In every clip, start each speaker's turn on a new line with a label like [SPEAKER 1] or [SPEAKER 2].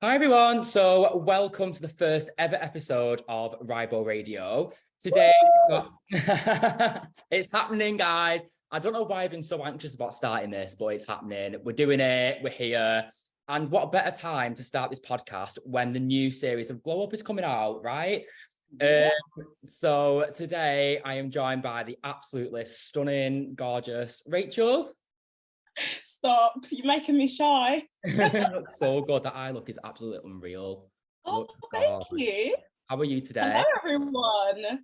[SPEAKER 1] Hi everyone, so welcome to the first ever episode of RYBEAU Radio. Today, it's happening, guys. I don't know why I've been so anxious about starting this, but it's happening. We're doing it, we're here. And what better time to start this podcast when the new series of Glow Up is coming out, right?
[SPEAKER 2] Yeah.
[SPEAKER 1] So today I am joined by the absolutely stunning, gorgeous Rachel.
[SPEAKER 2] Stop, you're making me shy.
[SPEAKER 1] Looks so good. That eye look is absolutely unreal.
[SPEAKER 2] Oh, thank you.
[SPEAKER 1] How are you today?
[SPEAKER 2] Hello, everyone.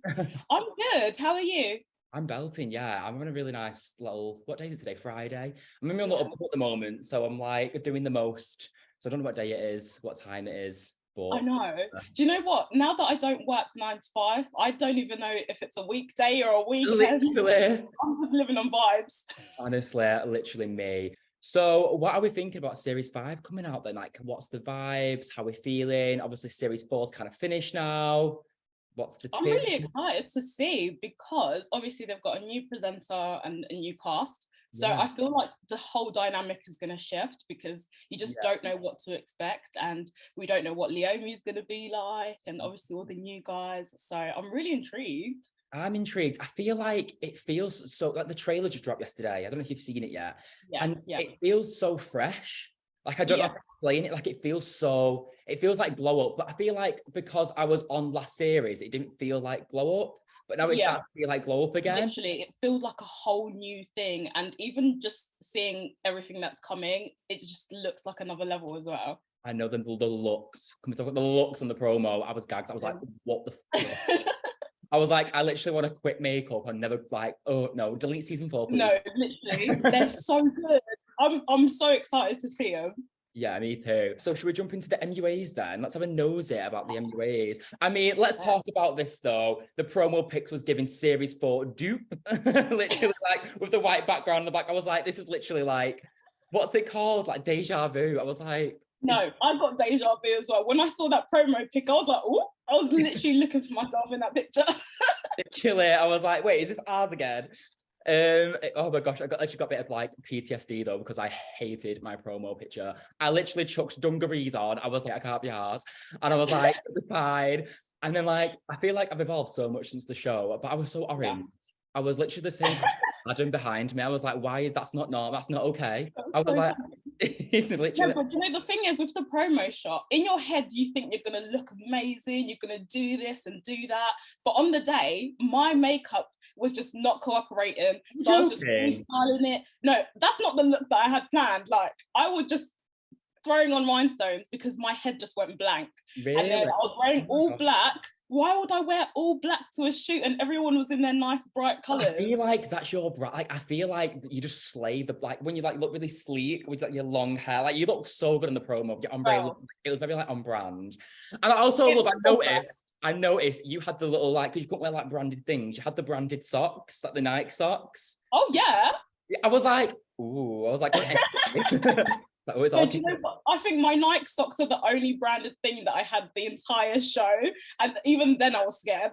[SPEAKER 2] I'm good. How are you?
[SPEAKER 1] I'm belting, yeah. I'm on a really nice little, what day is it today? Friday. I'm in a little pub at the moment, so I'm like doing the most. So I don't know what day it is, what time it is. But
[SPEAKER 2] I know. Do you know what? Now that I don't work 9 to 5, I don't even know if it's a weekday or a weekend.
[SPEAKER 1] literally,
[SPEAKER 2] I'm just living on vibes.
[SPEAKER 1] honestly, literally me. So what are we thinking about series 5 coming out then? Like, what's the vibes? How are we feeling? Obviously, series 4's kind of finished now. What's the tip?
[SPEAKER 2] I'm really excited to see because obviously they've got a new presenter and a new cast. So
[SPEAKER 1] Yeah.
[SPEAKER 2] I feel like the whole dynamic is going to shift because you just don't know what to expect, and we don't know what Leomi is going to be like, and obviously all the new guys. So I'm really intrigued.
[SPEAKER 1] I'm intrigued. I feel like it feels so, like the trailer just dropped yesterday. I don't know if you've seen it yet.
[SPEAKER 2] Yes,
[SPEAKER 1] It feels so fresh. Like, I don't know how to explain it. Like, it feels like Glow Up, but I feel like because I was on last series, it didn't feel like Glow Up, but now it starts to feel like Glow Up again.
[SPEAKER 2] Literally, it feels like a whole new thing. And even just seeing everything that's coming, it just looks like another level as well.
[SPEAKER 1] I know the looks. Can we talk about the looks on the promo? I was gagged. I was like, what the fuck? I was like, I literally want to quit makeup and never oh no, delete season 4, please.
[SPEAKER 2] No, literally, they're so good. I'm so excited to see them.
[SPEAKER 1] Yeah, me too. So should we jump into the MUAs then? Let's have a nosy about the MUAs. I mean, let's talk about this though. The promo pics was giving series 4 dupe. Literally, like with the white background in the back. I was like, this is literally like, what's it called? Like deja vu. I was like,
[SPEAKER 2] no, I got deja vu as well. When I saw that promo pic, I was like, oh, I was literally looking for myself in that picture.
[SPEAKER 1] Literally, I was like, wait, is this ours again? Oh my gosh, I actually got a bit of like PTSD though, because I hated my promo picture. I literally chucked dungarees on. I was like, I can't be arsed. And I was like, fine. And then like, I feel like I've evolved so much since the show, but I was so orange. I was literally the same Adam behind me. I was like, why? That's not okay. I was like, it's literally.
[SPEAKER 2] No, but you know, the thing is with the promo shot, in your head, you think you're going to look amazing, you're going to do this and do that. But on the day, my makeup was just not cooperating. So I was just restyling it. No, that's not the look that I had planned. Like, I was just throwing on rhinestones because my head just went blank.
[SPEAKER 1] Really?
[SPEAKER 2] And then I was wearing all black. Why would I wear all black to a shoot and everyone was in their nice bright colours?
[SPEAKER 1] I feel like that's your like, I feel like you just slay the, like when you like look really sleek with like your long hair, like you look so good in the promo. Your ombre look, it was very like on brand. And I also look, I noticed you had the little like, because you couldn't wear like branded things, you had the branded socks, like the Nike socks.
[SPEAKER 2] Oh yeah.
[SPEAKER 1] I was like, ooh, I was like,
[SPEAKER 2] do you know what? I think my Nike socks are the only branded thing that I had the entire show, and even then I was scared.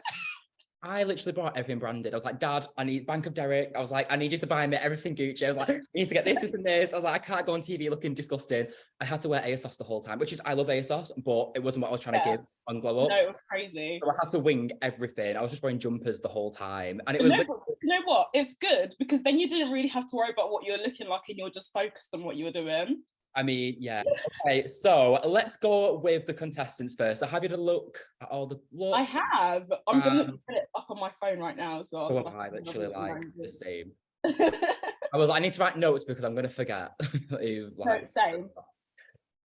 [SPEAKER 1] I literally bought everything branded. I was like, Dad, I need Bank of Derek. I was like, I need you to buy me everything Gucci. I was like, I need to get this and this. I was like, I can't go on TV looking disgusting. I had to wear ASOS the whole time, which is, I love ASOS, but it wasn't what I was trying to give on Glow Up.
[SPEAKER 2] No, it was crazy.
[SPEAKER 1] So I had to wing everything. I was just wearing jumpers the whole time. And it was
[SPEAKER 2] you know what? It's good because then you didn't really have to worry about what you were looking like and you're just focused on what you were doing.
[SPEAKER 1] I mean, yeah. Okay, so let's go with the contestants first. So have you had a look at all the looks?
[SPEAKER 2] I have. I'm going to put it up on my phone right now as well.
[SPEAKER 1] So I literally like the same. I need to write notes because I'm going to forget.
[SPEAKER 2] No, same.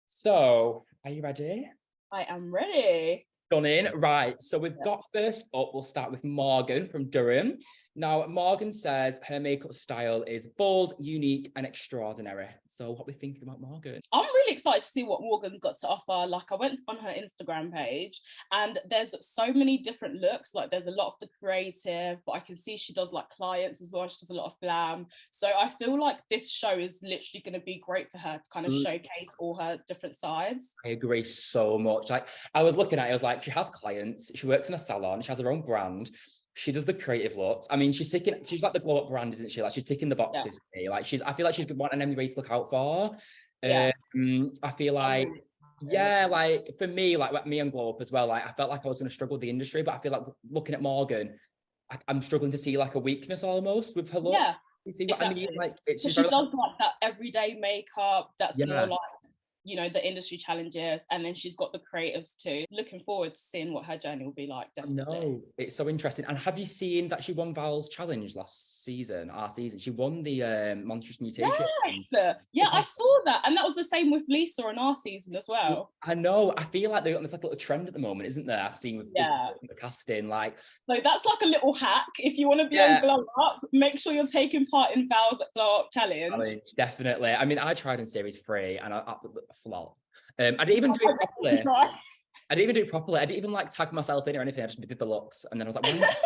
[SPEAKER 1] So, are you ready?
[SPEAKER 2] I am ready.
[SPEAKER 1] Stunning. Right, so we've got first up, we'll start with Morgan from Durham. Now, Morgan says her makeup style is bold, unique, and extraordinary. So what are we thinking about Morgan?
[SPEAKER 2] I'm really excited to see what Morgan's got to offer. Like, I went on her Instagram page and there's so many different looks. Like, there's a lot of the creative, but I can see she does like clients as well. She does a lot of glam. So I feel like this show is literally going to be great for her to kind of showcase all her different sides.
[SPEAKER 1] I agree so much. Like, I was looking at it, I was like, she has clients, she works in a salon, she has her own brand. She does the creative looks. I mean, she's like the Glow Up brand, isn't she? Like, she's ticking the boxes for me. Like, I feel like she's got an MUA to look out for. I feel like Yeah, like for me, like me and Glow Up as well, like I felt like I was going to struggle with the industry, but I feel like looking at Morgan, I'm struggling to see like a weakness almost with her look.
[SPEAKER 2] Yeah,
[SPEAKER 1] You see what I
[SPEAKER 2] exactly.
[SPEAKER 1] mean? Like it's
[SPEAKER 2] So
[SPEAKER 1] just
[SPEAKER 2] she
[SPEAKER 1] very
[SPEAKER 2] does like that everyday makeup that's more
[SPEAKER 1] yeah.
[SPEAKER 2] like, you know, the industry challenges, and then she's got the creatives too. Looking forward to seeing what her journey will be like, definitely.
[SPEAKER 1] No, it's so interesting. And have you seen that she won Val's challenge last season, our season? She won the Monstrous Mutation.
[SPEAKER 2] Yes, yeah, I saw that, and that was the same with Lisa on our season as well.
[SPEAKER 1] I know. I feel like there's like a little trend at the moment, isn't there? I've seen with the casting, like.
[SPEAKER 2] So that's like a little hack. If you want to be on Glow Up, make sure you're taking part in Val's Glow Up challenge.
[SPEAKER 1] Definitely. I mean, I tried in series 3 and I flopped. I didn't even do it properly. I didn't even do it properly. I didn't even like tag myself in or anything. I just did the looks, and then I was like,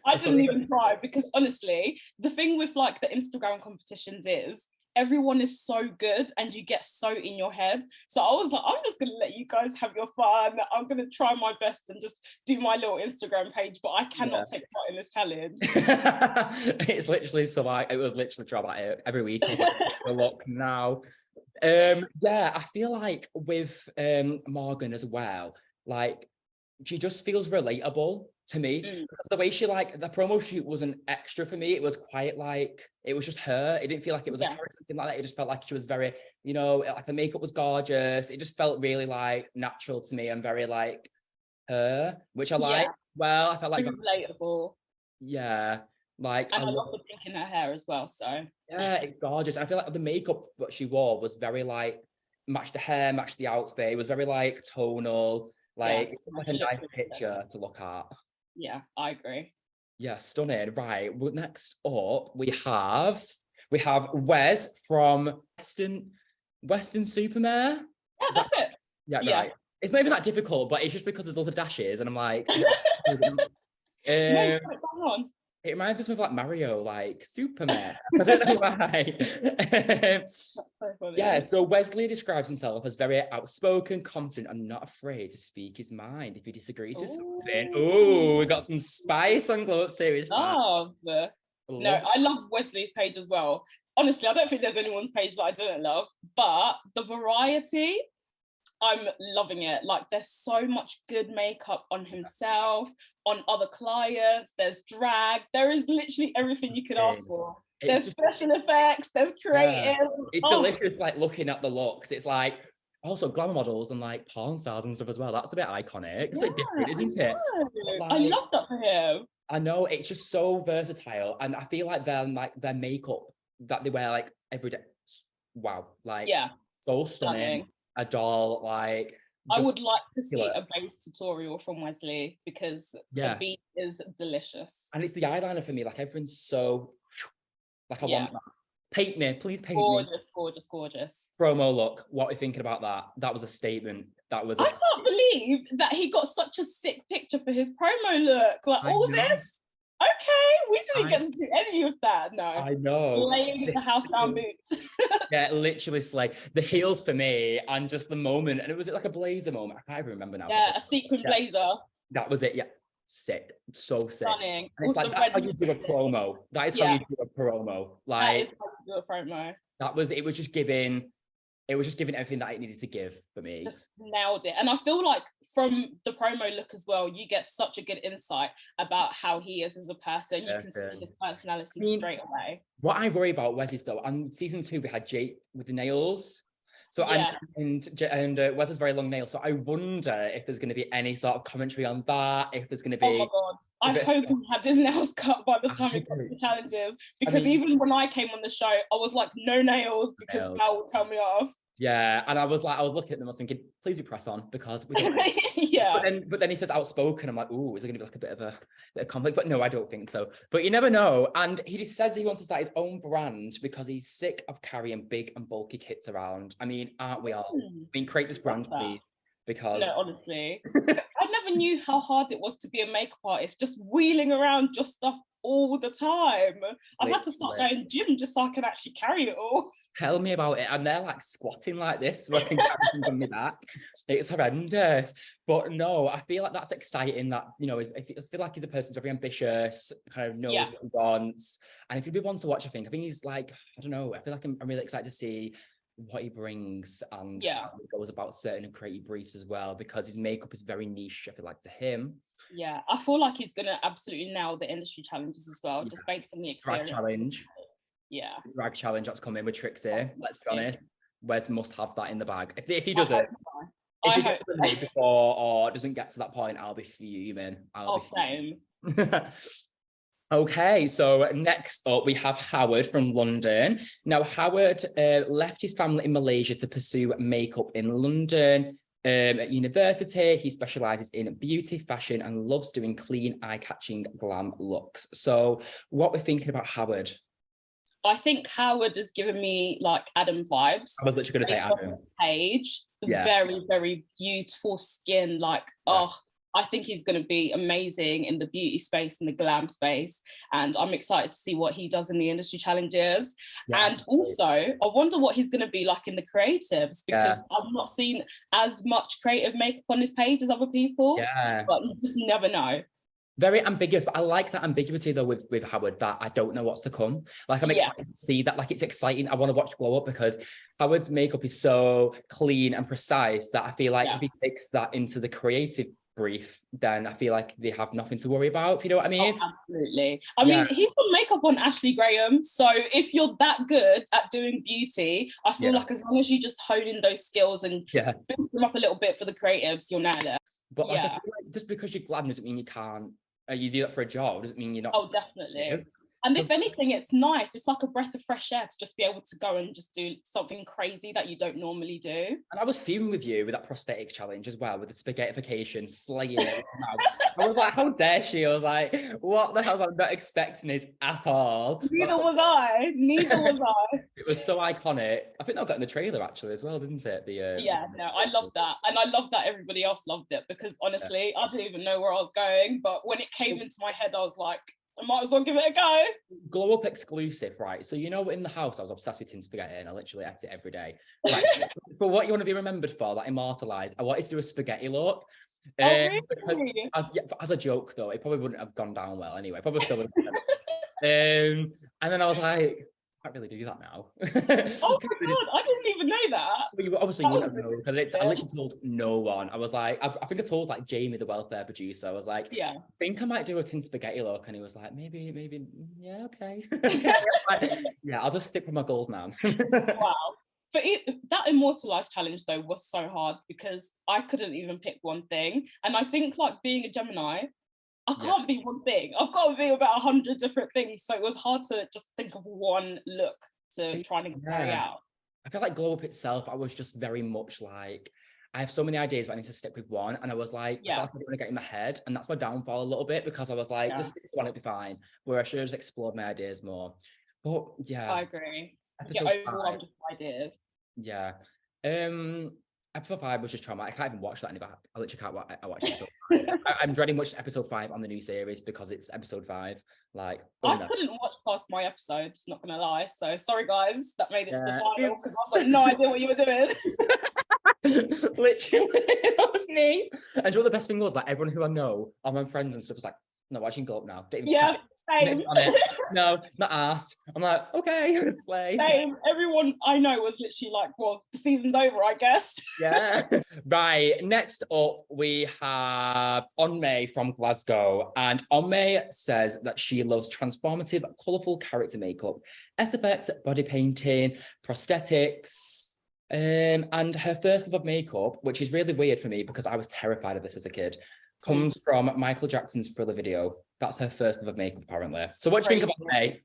[SPEAKER 2] I didn't even try, because honestly, the thing with like the Instagram competitions is everyone is so good and you get so in your head. So I was like, I'm just gonna let you guys have your fun. I'm gonna try my best and just do my little Instagram page, but I cannot take part in this challenge.
[SPEAKER 1] It's literally so like it was literally traumatic every week. I was like, look now. Yeah, I feel like with Morgan as well, like she just feels relatable to me. Because the way she like the promo shoot wasn't extra for me. It was quite like it was just her. It didn't feel like it was a character, something like that. It just felt like she was very, you know, like the makeup was gorgeous. It just felt really like natural to me and very like her, which I like. Well, I felt like
[SPEAKER 2] relatable.
[SPEAKER 1] Yeah. Like
[SPEAKER 2] and I love the pink in her hair as well. So
[SPEAKER 1] yeah, it's gorgeous. I feel like the makeup that she wore was very like matched the hair, matched the outfit. It was very like tonal, like a nice picture to look at.
[SPEAKER 2] Yeah, I agree.
[SPEAKER 1] Yeah, stunning. Right. Well, next up we have Wes from Western Supermare.
[SPEAKER 2] Yeah, that's it.
[SPEAKER 1] Yeah, right. It's not even that difficult, but it's just because there's lots of dashes, and I'm like,
[SPEAKER 2] no, come on.
[SPEAKER 1] It reminds us of like Mario, like Superman. I don't know why. Yeah, so Wesley describes himself as very outspoken, confident, and not afraid to speak his mind if he disagrees with something. Oh, we got some spice on Glow Up Series.
[SPEAKER 2] No, I love Wesley's page as well. Honestly, I don't think there's anyone's page that I didn't love, but the variety, I'm loving it. Like there's so much good makeup on himself, on other clients, there's drag, there is literally everything you could ask for. There's special effects, there's creative.
[SPEAKER 1] It's delicious like looking at the looks. It's like also glamour models and like porn stars and stuff as well. That's a bit iconic. It's like different, isn't it?
[SPEAKER 2] Like, I love that for him.
[SPEAKER 1] I know, it's just so versatile, and I feel like their makeup that they wear like every day. Wow, like so stunning. A doll, like
[SPEAKER 2] I would like to see a base tutorial from Wesley, because the beat is delicious.
[SPEAKER 1] And it's the eyeliner for me, like everyone's so like I want that. Paint me, please paint me. Gorgeous. Promo look, what are you thinking about that? That was a statement. I
[SPEAKER 2] can't believe that he got such a sick picture for his promo look. Like all this. Okay, we didn't get to do any of that. No,
[SPEAKER 1] I know.
[SPEAKER 2] Laying the house down boots.
[SPEAKER 1] Yeah, literally slay. The heels for me, and just the moment, and it was like a blazer moment. I can't even remember now.
[SPEAKER 2] Yeah, a sequin blazer.
[SPEAKER 1] That was it. Yeah, sick, so sick.
[SPEAKER 2] Stunning.
[SPEAKER 1] And it's like that's how you do a promo. That is how you do a promo. Like
[SPEAKER 2] that is how you do a promo.
[SPEAKER 1] It was just giving everything that it needed to give for me.
[SPEAKER 2] Just nailed it. And I feel like from the promo look as well, you get such a good insight about how he is as a person. You can see his personality straight away.
[SPEAKER 1] What I worry about Wes is though, on season 2 we had Jake with the nails. So and Wes has very long nails. So I wonder if there's going to be any sort of commentary on that. If there's going to be.
[SPEAKER 2] Oh my god! I hope he had his nails cut by the time he got the challenges. Because even when I came on the show, I was like, no nails, because Val would tell me off.
[SPEAKER 1] Yeah, and I was looking at them, I was thinking, please be press on, because we don't. But then he says outspoken. I'm like, ooh, is there going to be like a bit of conflict? But no, I don't think so. But you never know. And he just says he wants to start his own brand because he's sick of carrying big and bulky kits around. I mean, aren't we all? I mean, create this brand, please. Because
[SPEAKER 2] no, honestly, I never knew how hard it was to be a makeup artist, just wheeling around just stuff all the time. I've had to start going gym just so I can actually carry it all.
[SPEAKER 1] Tell me about it. And they're like squatting like this so I can carry things on my back. It's horrendous. But no, I feel like that's exciting that, you know, I feel like he's a person who's very ambitious, kind of knows what he wants. And it's going to be one to watch, I think. I think he's like, I don't know, I feel like I'm really excited to see what he brings and
[SPEAKER 2] Yeah.
[SPEAKER 1] how he goes about certain creative briefs as well, because his makeup is very niche, I feel like, to him.
[SPEAKER 2] Yeah, I feel like he's gonna absolutely nail the industry challenges as well,
[SPEAKER 1] Yeah.
[SPEAKER 2] just based on the
[SPEAKER 1] Drag
[SPEAKER 2] experience.
[SPEAKER 1] challenge.
[SPEAKER 2] Yeah.
[SPEAKER 1] Drag challenge that's coming with Trixie. Let's be
[SPEAKER 2] Yeah.
[SPEAKER 1] honest. Wes must have that in the bag. If he
[SPEAKER 2] I
[SPEAKER 1] doesn't,
[SPEAKER 2] hope so.
[SPEAKER 1] if
[SPEAKER 2] I
[SPEAKER 1] he
[SPEAKER 2] hope
[SPEAKER 1] gets eliminated before or doesn't get to that point, I'll be fuming.
[SPEAKER 2] Oh, same.
[SPEAKER 1] Okay, so next up we have Howard from London. Now, Howard left his family in Malaysia to pursue makeup in London. At university, he specialises in beauty, fashion, and loves doing clean, eye-catching glam looks. So, what we're thinking about Howard?
[SPEAKER 2] I think Howard has given me like Adam vibes.
[SPEAKER 1] I was literally going to say Adam.
[SPEAKER 2] Page,
[SPEAKER 1] Yeah.
[SPEAKER 2] Very, very beautiful skin. Like,
[SPEAKER 1] Yeah.
[SPEAKER 2] I think he's going to be amazing in the beauty space and the glam space. And I'm excited to see what he does in the industry challenges.
[SPEAKER 1] Yeah.
[SPEAKER 2] And also, I wonder what he's going to be like in the creatives, because I've not seen as much creative makeup on his page as other people.
[SPEAKER 1] Yeah.
[SPEAKER 2] But you just never know.
[SPEAKER 1] Very ambiguous, but I like that ambiguity though with Howard, that I don't know what's to come. Like, I'm excited to see that. Like, it's exciting. I want to watch Glow Up because Howard's makeup is so clean and precise that I feel like if he takes that into the creative brief, then I feel like they have nothing to worry about, if you know what I mean.
[SPEAKER 2] Oh, absolutely. I mean, he's got makeup on Ashley Graham, so if you're that good at doing beauty, I feel like as long as you just hone in those skills and boost them up a little bit for the creatives, you'll nail it.
[SPEAKER 1] But like, I feel like just because you're glam doesn't mean you can't. You do that for a job doesn't mean you're not.
[SPEAKER 2] Oh, definitely. And if anything, it's nice. It's like a breath of fresh air to just be able to go and just do something crazy that you don't normally do.
[SPEAKER 1] And I was fuming with you with that prosthetics challenge as well, with the spaghettification, slaying it. I was like, how dare she? I was like, what the hell? I'm not expecting this at all.
[SPEAKER 2] Neither was I. Neither was I.
[SPEAKER 1] It was so iconic. I think that got in the trailer actually as well, didn't it?
[SPEAKER 2] I love that. And I love that everybody else loved it, because honestly, I didn't even know where I was going. But when it came into my head, I was like, I might as well give it a go.
[SPEAKER 1] Glow Up exclusive, right? So, you know, in the house, I was obsessed with tin spaghetti and I literally ate it every day. Right. But what you want to be remembered for, that immortalised, I wanted to do a spaghetti look.
[SPEAKER 2] Really?
[SPEAKER 1] As a joke, though, it probably wouldn't have gone down well anyway. Probably still would have. And then I was like, I can't really do that now.
[SPEAKER 2] Oh my God, I didn't even know that.
[SPEAKER 1] Well, you obviously wouldn't know, because I literally told no one. I was like, I think I told like Jamie, the welfare producer. I was like, I think I might do a tin spaghetti look, and he was like, maybe, yeah, okay. I'll just stick with my gold man.
[SPEAKER 2] Wow. But that immortalized challenge though was so hard, because I couldn't even pick one thing, and I think like being a Gemini, I can't be one thing. I've got to be about 100 different things. So it was hard to just think of one look to try and carry out.
[SPEAKER 1] I feel like Glow Up itself, I was just very much like, I have so many ideas, but I need to stick with one. And I was like, I feel like I don't want to get in my head. And that's my downfall a little bit, because I was like, just stick to one, it'll be fine. Where I should have just explored my ideas more. But I
[SPEAKER 2] agree. Get overwhelmed with ideas.
[SPEAKER 1] Yeah. Episode 5 was just traumatic. I can't even watch that anymore. I literally can't watch. I watch episode 5. I'm dreading watching episode 5 on the new series because it's episode 5. Like,
[SPEAKER 2] I couldn't watch past my episodes, not gonna lie. So sorry guys, that made it to the final, because I've got no idea what you were doing.
[SPEAKER 1] Literally, that was me. And you know what the best thing was? Like, everyone who I know, all my friends and stuff, was like, no, watching Go Up now.
[SPEAKER 2] Same.
[SPEAKER 1] No, not asked. I'm like, okay, it's late.
[SPEAKER 2] Same. Everyone I know was literally like, well, the season's over, I guess.
[SPEAKER 1] Yeah. Right. Next up, we have Onmei from Glasgow. And Onmei says that she loves transformative, colourful character makeup, S-effects, body painting, prosthetics. And her first love of makeup, which is really weird for me because I was terrified of this as a kid, comes from Michael Jackson's Thriller video. That's her first love of makeup, apparently. So what do you think about May?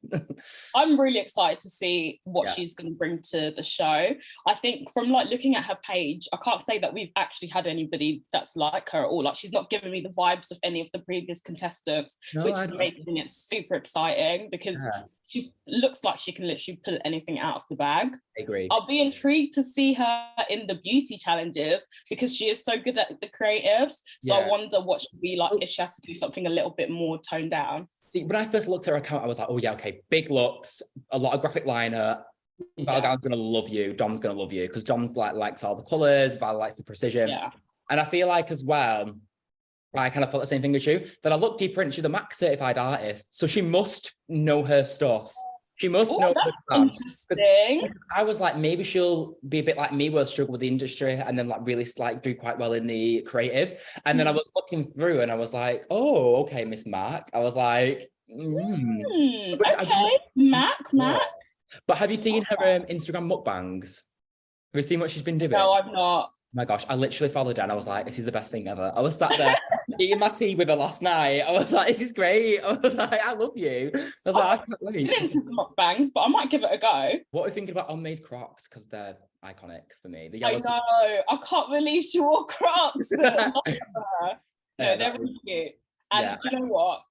[SPEAKER 2] I'm really excited to see what she's going to bring to the show. I think from like looking at her page, I can't say that we've actually had anybody that's like her at all. Like, she's not giving me the vibes of any of the previous contestants, which is making it super exciting, because she looks like she can literally pull anything out of the bag.
[SPEAKER 1] I agree.
[SPEAKER 2] I'll be intrigued to see her in the beauty challenges, because she is so good at the creatives. So I wonder what she'll be like if she has to do something a little bit more toned down.
[SPEAKER 1] See, when I first looked at her account, I was like, oh yeah, okay, big looks, a lot of graphic liner. Valgal's gonna love you, Dom's gonna love you, because Dom's like likes all the colours, Val likes the precision. And I feel like as well, I kind of felt the same thing as you, that I looked deeper into, she's a Mac certified artist, so she must know her stuff. She must know the plan.
[SPEAKER 2] Interesting.
[SPEAKER 1] I was like, maybe she'll be a bit like me, where struggle with the industry and then like really like do quite well in the creatives. And then I was looking through and I was like, oh, okay, Miss Mac. I was like,
[SPEAKER 2] okay, Mac.
[SPEAKER 1] But have you seen her Instagram mukbangs? Have you seen what she's been doing?
[SPEAKER 2] No, I've not.
[SPEAKER 1] My gosh, I literally followed her and I was like, this is the best thing ever. I was sat there eating my tea with her last night. I was like, this is great. I was like, I love you. I was like, I can't wait.
[SPEAKER 2] Mukbangs, but I might give it a go.
[SPEAKER 1] What are you thinking about Onmay's Crocs? Because they're iconic for me.
[SPEAKER 2] I know. I can't believe she wore Crocs. No, they're really cute. And do you know what?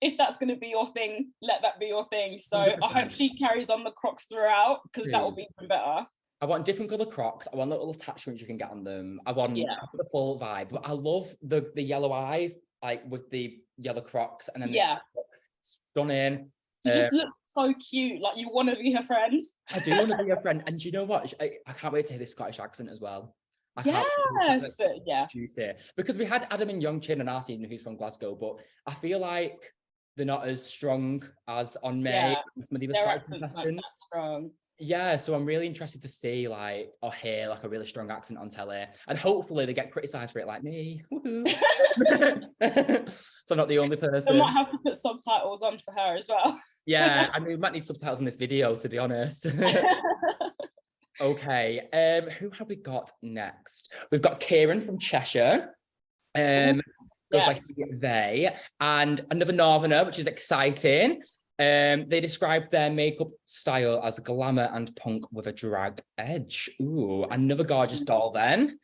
[SPEAKER 2] If that's going to be your thing, let that be your thing. So 100%. I hope she carries on the Crocs throughout, because that will be even better.
[SPEAKER 1] I want different colour Crocs. I want little attachments you can get on them. I want the full vibe. But I love the yellow eyes, like with the yellow Crocs, and then stunning.
[SPEAKER 2] She just looks so cute. Like you want to be her friend.
[SPEAKER 1] I do want to be her friend. And do you know what? I can't wait to hear this Scottish accent as well.
[SPEAKER 2] Yes.
[SPEAKER 1] Because we had Adam and Young Chin on our season, who's from Glasgow, but I feel like they're not as strong as on May.
[SPEAKER 2] Their accent's not that strong.
[SPEAKER 1] Yeah, so I'm really interested to see like or hear like a really strong accent on telly, and hopefully they get criticised for it like me. So I'm not the only person.
[SPEAKER 2] I might have to put subtitles on for her as well.
[SPEAKER 1] Yeah, I mean we might need subtitles in this video, to be honest. Okay, who have we got next? We've got Kieran from Cheshire. Goes by they, and another Northerner, which is exciting. They described their makeup style as glamour and punk with a drag edge. Ooh, another gorgeous doll then.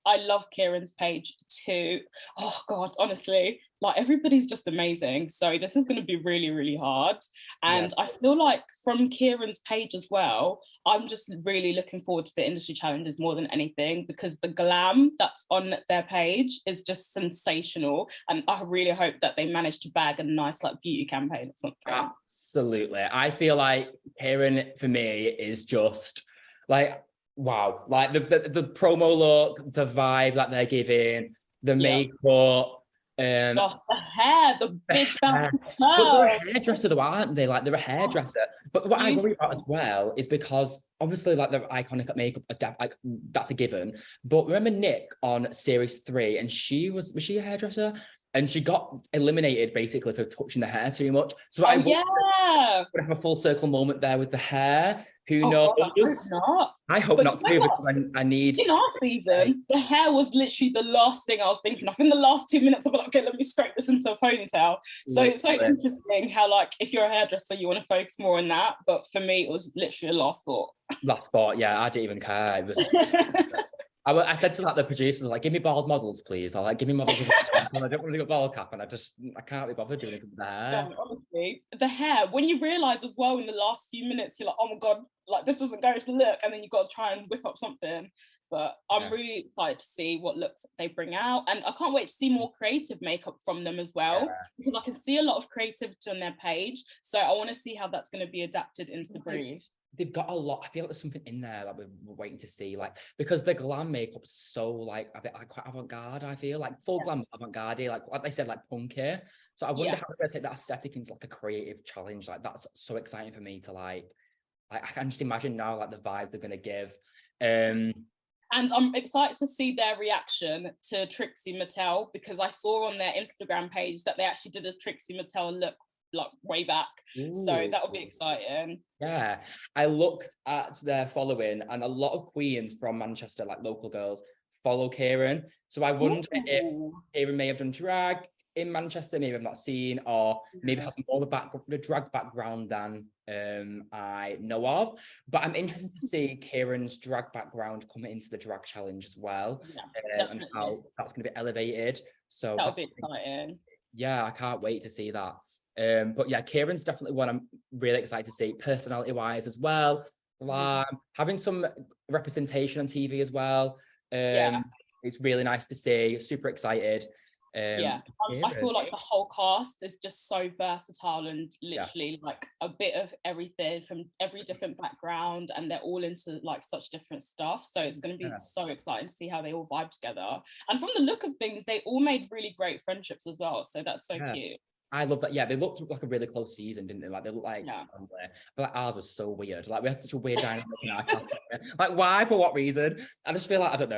[SPEAKER 2] I love Kieran's page too. Oh God, honestly, like everybody's just amazing. So this is going to be really, really hard. And I feel like from Kieran's page as well, I'm just really looking forward to the industry challenges more than anything, because the glam that's on their page is just sensational. And I really hope that they manage to bag a nice like beauty campaign or something.
[SPEAKER 1] Absolutely. I feel like Kieran for me is just like, wow, like the promo look, the vibe that they're giving, the makeup,
[SPEAKER 2] the hair, the big back curl.
[SPEAKER 1] But they're a hairdresser though, aren't they? Like they're a hairdresser. But what I worry about as well is because obviously like they're iconic at makeup, like that's a given. But remember Nick on series 3, and was she a hairdresser? And she got eliminated basically for touching the hair too much. So I would have a full circle moment there with the hair. Who knows?
[SPEAKER 2] God,
[SPEAKER 1] I hope not to, because I need.
[SPEAKER 2] In our season, the hair was literally the last thing I was thinking of. In the last 2 minutes, I was like, okay, let me scrape this into a ponytail. So it's so interesting how, like, if you're a hairdresser, you want to focus more on that. But for me, it was literally a last thought.
[SPEAKER 1] Last thought, yeah, I didn't even care. It was. I said to like the producers, like, give me bald models, please. Or like, give me models with I don't want to do a bald cap, and I can't be bothered doing it with the hair.
[SPEAKER 2] No, honestly, the hair, when you realise as well in the last few minutes, you're like, oh my God, like this doesn't go to look, and then you've got to try and whip up something. But I'm really excited to see what looks they bring out. And I can't wait to see more creative makeup from them as well, because I can see a lot of creativity on their page. So I want to see how that's going to be adapted into the brief.
[SPEAKER 1] They've got a lot. I feel like there's something in there that we're waiting to see, like, because the glam makeup's so like a bit like quite avant-garde. I feel like full glam avant-garde, like they said, like punky. So I wonder how they're going to take that aesthetic into like a creative challenge. Like that's so exciting for me to like I can just imagine now like the vibes they're going to give. And
[SPEAKER 2] I'm excited to see their reaction to Trixie Mattel, because I saw on their Instagram page that they actually did a Trixie Mattel look like way back. So that would be exciting.
[SPEAKER 1] Yeah, I looked at their following, and a lot of queens from Manchester, like local girls, follow Kieran. So I wonder if Kieran may have done drag in Manchester, maybe I've not seen, or maybe has more of the drag background than I know of. But I'm interested to see Kieran's drag background coming into the drag challenge as well, and how that's going to be elevated. So
[SPEAKER 2] that'll be exciting.
[SPEAKER 1] Yeah, I can't wait to see that. But yeah, Kieran's definitely one I'm really excited to see, personality-wise as well. Having some representation on TV as well. It's really nice to see. Super excited.
[SPEAKER 2] I feel like the whole cast is just so versatile and literally like a bit of everything from every different background, and they're all into like such different stuff. So it's going to be so exciting to see how they all vibe together. And from the look of things, they all made really great friendships as well. So that's so cute.
[SPEAKER 1] I love that. Yeah, they looked like a really close season, didn't they? Like they looked like
[SPEAKER 2] Yeah.
[SPEAKER 1] family. But like ours was so weird. Like we had such a weird dynamic in our cast. Like why? For what reason? I just feel like I don't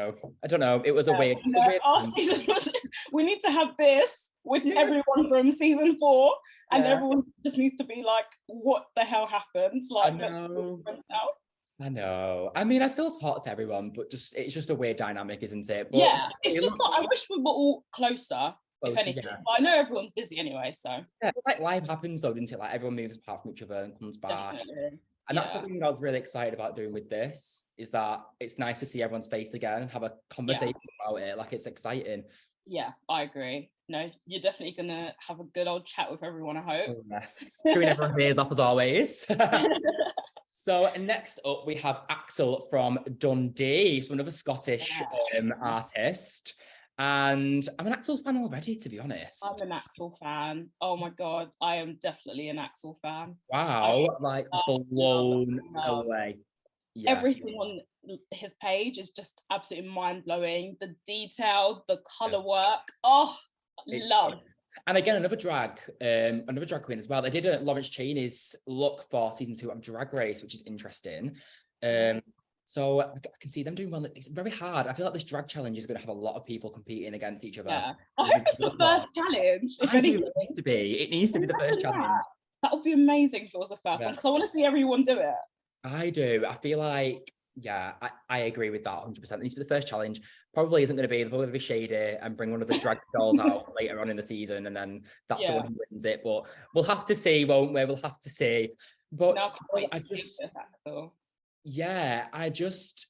[SPEAKER 1] know. It was a weird.
[SPEAKER 2] No, our season was, we need to have this with everyone from season 4, and everyone just needs to be like, what the hell happened? Like, let's out.
[SPEAKER 1] I know. I mean, I still talk to everyone, but it's just a weird dynamic, isn't it? But
[SPEAKER 2] yeah, it's just like I wish we were all closer. If anything,
[SPEAKER 1] yeah.
[SPEAKER 2] but I know everyone's busy anyway, so
[SPEAKER 1] yeah, like life happens though, didn't it? Like everyone moves apart from each other and comes back.
[SPEAKER 2] Definitely.
[SPEAKER 1] And that's the thing I was really excited about doing with this, is that it's nice to see everyone's face again and have a conversation about it. Like it's exciting.
[SPEAKER 2] Yeah, I agree. No, you're definitely gonna have a good old chat with everyone, I hope.
[SPEAKER 1] Oh, yes. Chewing everyone's ears off as always. So next up we have Axel from Dundee, so another Scottish artist. And I'm an Axel fan already, to be honest.
[SPEAKER 2] I'm an Axel fan. Oh my God, I am definitely an Axel fan.
[SPEAKER 1] Wow, like blown away. Yeah.
[SPEAKER 2] Everything on his page is just absolutely mind-blowing. The detail, the colour work. Oh, love.
[SPEAKER 1] And again, another drag queen as well. They did Lawrence Chaney's look for season 2 of Drag Race, which is interesting. So I can see them doing well. It's very hard. I feel like this drag challenge is going to have a lot of people competing against each other.
[SPEAKER 2] Yeah. I hope it's the first challenge. If anything,
[SPEAKER 1] it needs to be. It needs to be the first challenge.
[SPEAKER 2] That would be amazing if it was the first one, because I want to see everyone do it.
[SPEAKER 1] I do. I feel like, I agree with that 100%. It needs to be the first challenge. Probably isn't going to be. They're probably going to be shady and bring one of the drag dolls out later on in the season, and then that's the one who wins it. But we'll have to see, won't we? We'll have to see. But
[SPEAKER 2] no, I just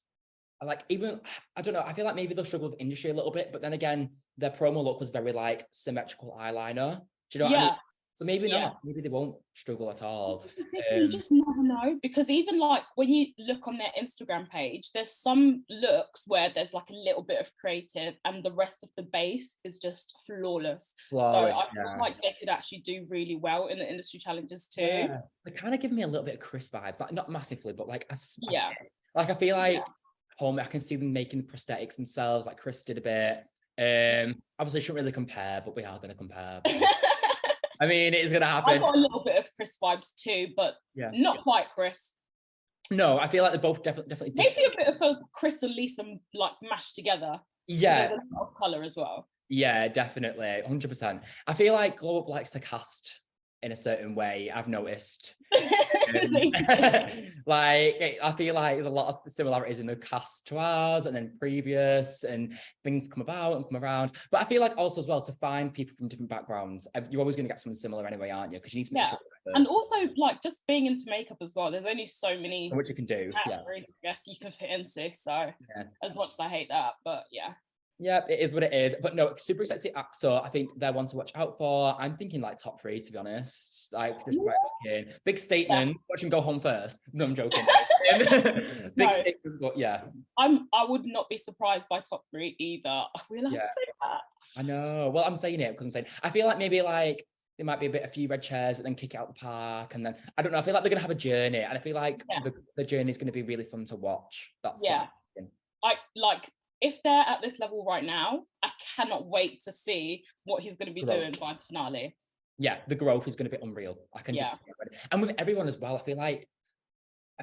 [SPEAKER 2] like, even I don't know. I feel like maybe they'll struggle with industry a little bit, but then again, their promo look was very like symmetrical eyeliner. Do you know what I mean? So maybe not. Maybe they won't struggle at all. You just never know, because even like when you look on their Instagram page, there's some looks where there's like a little bit of creative and the rest of the base is just flawless. So I feel like they could actually do really well in the industry challenges too.
[SPEAKER 1] Yeah. They kind of give me a little bit of Chris vibes, like not massively, but like like I feel like I can see them making the prosthetics themselves, like Chris did a bit. Obviously shouldn't really compare, but we are going to compare. I mean, it is going to happen.
[SPEAKER 2] I've got a little bit of Chris vibes too, but not quite Chris.
[SPEAKER 1] No, I feel like they're both definitely
[SPEAKER 2] maybe a bit of a Chris and Lisa like mashed together.
[SPEAKER 1] Yeah.
[SPEAKER 2] There's a lot of colour as well.
[SPEAKER 1] Yeah, definitely. 100%. I feel like Glow Up likes to cast in a certain way, I've noticed. Like, I feel like there's a lot of similarities in the cast to ours and then previous, and things come about and come around. But I feel like also as well, to find people from different backgrounds, you're always going to get something similar anyway, aren't you? Because you need to make sure.
[SPEAKER 2] And also, like, just being into makeup as well, there's only so many
[SPEAKER 1] which you can do.
[SPEAKER 2] I guess you can fit into. So as much as I hate that, but
[SPEAKER 1] yeah, it is what it is. But no, super excited to see AXO. I think they're one to watch out for. I'm thinking like top 3, to be honest. Like, just right back in. Big statement. Watch him go home first. No, I'm joking. Big statement, but
[SPEAKER 2] I would not be surprised by top 3 either. We'll have to say that.
[SPEAKER 1] I know. Well, I'm saying it because I feel like maybe like there might be a few red chairs, but then kick it out the park, and then I don't know. I feel like they're gonna have a journey, and I feel like the journey is gonna be really fun to watch. That's
[SPEAKER 2] I like. If they're at this level right now, I cannot wait to see what he's going to be doing by the finale.
[SPEAKER 1] Yeah, the growth is going to be unreal. I can just see it. And with everyone as well, I feel like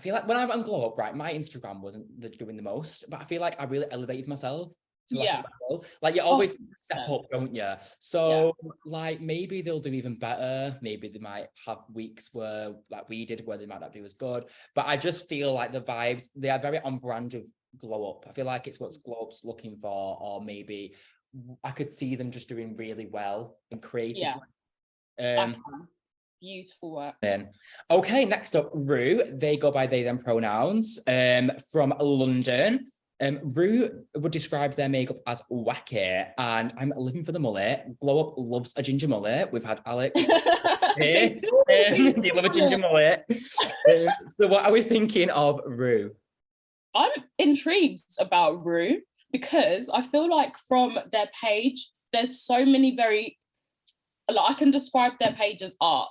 [SPEAKER 1] when I'm on Glow Up, right, my Instagram wasn't doing the most, but I feel like I really elevated myself to like a level. Like you always step up, don't you? So like maybe they'll do even better. Maybe they might have weeks where like we did, where they might not do as good. But I just feel like the vibes, they are very on brand with Glow Up. I feel like it's what Glow Up's looking for, or maybe I could see them just doing really well and creatively.
[SPEAKER 2] Beautiful work.
[SPEAKER 1] Okay, next up, RYBEAU. They go by they them pronouns. From London. RYBEAU would describe their makeup as wacky, and I'm living for the mullet. Glow Up loves a ginger mullet. We've had Alex. They love a ginger mullet. So what are we thinking of RYBEAU?
[SPEAKER 2] I'm intrigued about RYBEAU because I feel like from their page, there's so many very, like, I can describe their page as art,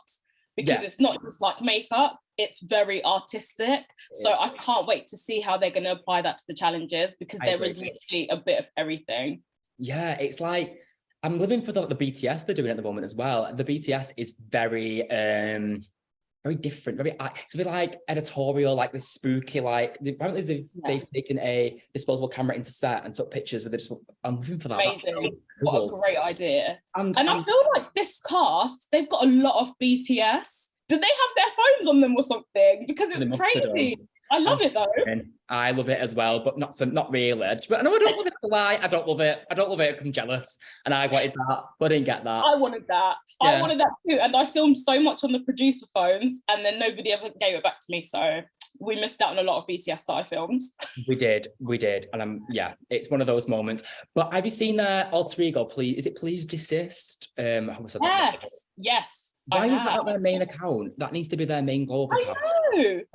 [SPEAKER 2] because it's not just like makeup, it's very artistic. So I can't wait to see how they're going to apply that to the challenges, because there is literally a bit of everything.
[SPEAKER 1] Yeah, it's like, I'm living for the BTS they're doing at the moment as well. The BTS is very different, it's a bit like editorial, like this spooky, like apparently they've taken a disposable camera into set and took pictures with it. I'm living for that.
[SPEAKER 2] Amazing.
[SPEAKER 1] So
[SPEAKER 2] what
[SPEAKER 1] cool.
[SPEAKER 2] a great idea. And I feel like this cast, they've got a lot of BTS. Do they have their phones on them or something? Because it's crazy. I love it though.
[SPEAKER 1] I love it as well, but not really. But no, I don't love it to lie. I don't love it. I'm jealous. And I wanted that, but I didn't get that.
[SPEAKER 2] I wanted that. Yeah. I wanted that too. And I filmed so much on the producer phones and then nobody ever gave it back to me. So we missed out on a lot of BTS that I filmed.
[SPEAKER 1] We did. And it's one of those moments. But have you seen their alter ego, Please? Is it Please Desist?
[SPEAKER 2] Yes.
[SPEAKER 1] Why is that not their main account? That needs to be their main global account.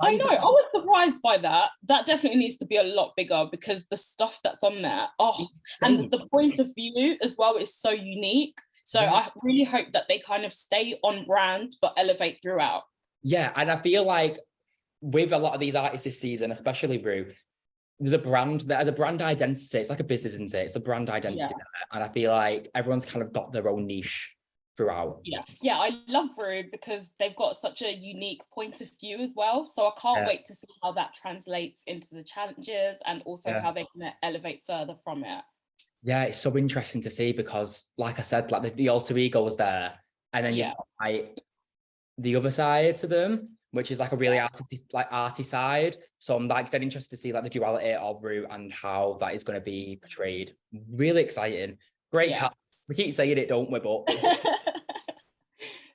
[SPEAKER 2] I know. I was surprised by that. That definitely needs to be a lot bigger because the stuff that's on there, and the point of view as well is so unique. So I really hope that they kind of stay on brand but elevate throughout.
[SPEAKER 1] Yeah, and I feel like with a lot of these artists this season, especially RYBEAU, there's a brand identity. It's like a business, isn't it? It's a brand identity. Yeah. And I feel like everyone's kind of got their own niche throughout.
[SPEAKER 2] Yeah, I love RYBEAU because they've got such a unique point of view as well. So I can't wait to see how that translates into the challenges and also how they can elevate further from it.
[SPEAKER 1] Yeah, it's so interesting to see because, like I said, like the alter ego was there, and then you got, like the other side to them, which is like a really arty side. So I'm like dead interested to see like the duality of RYBEAU and how that is going to be portrayed. Really exciting. Great cast. We keep saying it, don't we? But